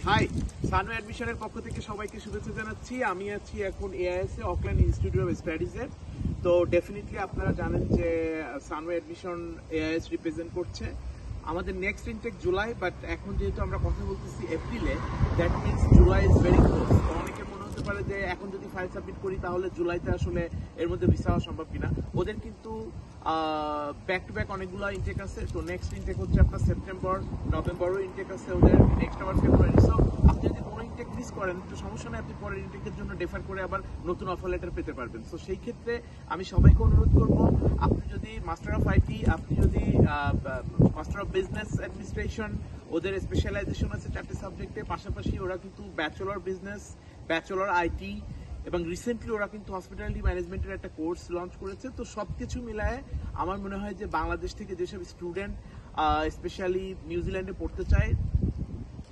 High, সানওয়ে অ্যাডমিশনের পক্ষ থেকে সবাইকে শুভেচ্ছা জানাচ্ছি। আমি আছি এখন এআইএস এ, অকল্যান্ড ইনস্টিটিউট অফ স্টাডিজে। তো ডেফিনেটলি আপনারা জানেন যে সানওয়ে অ্যাডমিশন এআইএস রিপ্রেজেন্ট করছে। আমাদের নেক্সট ইনটেক জুলাই, বাট এখন যেহেতু আমরা কথা বলতেছি এপ্রিলে, that means July is very close. তো অনেকের মনে হতে পারে যে এখন যদি ফাইল সাবমিট করি তাহলে জুলাইতে আসলে এর মধ্যে ভিসা হওয়া সম্ভব কিনা। ওদের কিন্তু ব্যাক টু ব্যাক অনেকগুলো ইনটেক আছে। তো নেক্সট ইনটেক হচ্ছে আপনার সেপ্টেম্বর, নভেম্বরও ইনটেক আছে ওদের, নেক্সট আবার ফেব্রুয়ারি। সো আপনি যদি কোনো ইনটেক মিস করেন তো সমস্যা নেই, আপনি পরের ইনটেকের জন্য ডেফার করে আবার নতুন অফার লেটার পেতে পারবেন। সো সেই ক্ষেত্রে আমি সবাইকে অনুরোধ করব, আপনি যদি মাস্টার অফ আইটি, আপনি যদি মাস্টার অফ বিজনেস অ্যাডমিনিস্ট্রেশন, ওদের স্পেশালাইজেশন আছে 4টে সাবজেক্টে, পাশাপাশি ওরা কিন্তু ব্যাচেলর বিজনেস, ব্যাচেলর আইটি এবং রিসেন্টলি ওরা কিন্তু হসপিটালিটি ম্যানেজমেন্টের একটা কোর্স লঞ্চ করেছে। তো সবকিছু মিলায় আমার মনে হয় যে বাংলাদেশ থেকে যেসব স্টুডেন্ট স্পেশালি নিউজিল্যান্ডে পড়তে চায়,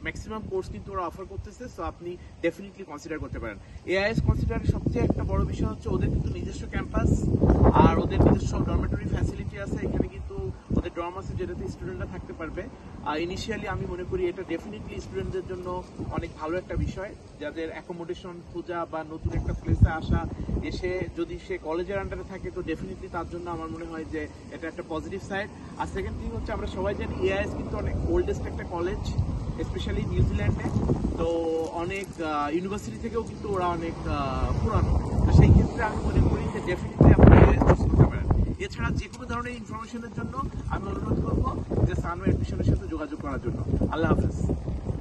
ম্যাক্সিমাম কোর্স কিন্তু ওরা অফার করতেছে। সো আপনি ডেফিনেটলি কনসিডার করতে পারেন। এআইএস কনসিডারের সবচেয়ে একটা বড় বিষয় হচ্ছে ওদের কিন্তু নিজস্ব ক্যাম্পাস আর ওদের নিজস্ব ডরমেটরি ফ্যাসিলিটি আছে। এখানে কিন্তু ওদের ডর্ম আছে যেটাতে স্টুডেন্টরা থাকতে পারবে। ইনিশিয়ালি আমি মনে করি এটা ডেফিনেটলি স্টুডেন্টদের জন্য অনেক ভালো একটা বিষয়, যাদের অ্যাকোমোডেশন খোঁজা বা নতুন একটা প্লেসে আসা, এসে যদি সে কলেজের আন্ডারে থাকে তো ডেফিনেটলি তার জন্য আমার মনে হয় যে এটা একটা পজিটিভ সাইড। আর সেকেন্ড থিং হচ্ছে আমরা সবাই জানি এআইএস কিন্তু অনেক ওল্ডেস্ট একটা কলেজ, স্পেশালি নিউজিল্যান্ডে। তো অনেক ইউনিভার্সিটি থেকেও কিন্তু ওরা অনেক পুরানো। তো সেই ক্ষেত্রে আমি মনে করি যে ডেফিনেটলি আপনি চুজ করতে পারেন। এছাড়া যে কোনো ধরনের ইনফরমেশনের জন্য আমি অনুরোধ করবো যে সানওয়ে অ্যাডমিশনের সাথে যোগাযোগ করার জন্য। আল্লাহ হাফেজ।